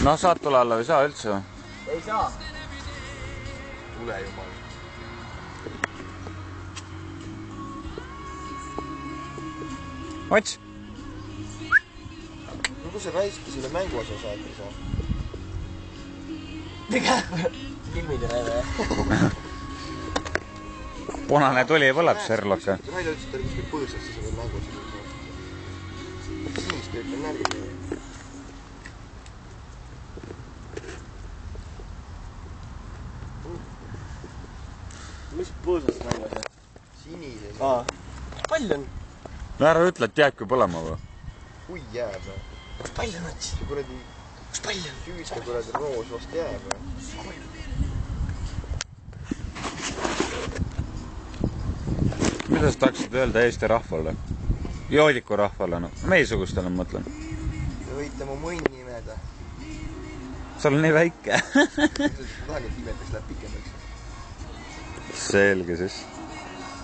Noh, saad tule alla või saa üldse või? Ei saa. Tule jumal. Ots! No kus sa raiski selle mängu osa saad või saa? Filmid ei näe või? Punane tuli põleb, Sherlock. Raida ütles, et ta oli kuskil põõsasse selle mängu osa. Sinist kõik on närgid. Mis põõsast mängu osa? Sinise. Pall on? No ära ütle, et jääbki põlema või? Kui jääb või? Kus pall on ots? See kuradi... Kus pall on? Süüste kuradi roos vast jääb või? Mida sa tahaksid öelda Eesti rahvale? Joodiku rahvale, no. Meisugustele ma mõtlen. Te võite mu mõnni imeda. Sa oled nii väike. Ma tahan, et imeteks läheb pikemaks. Selge siis.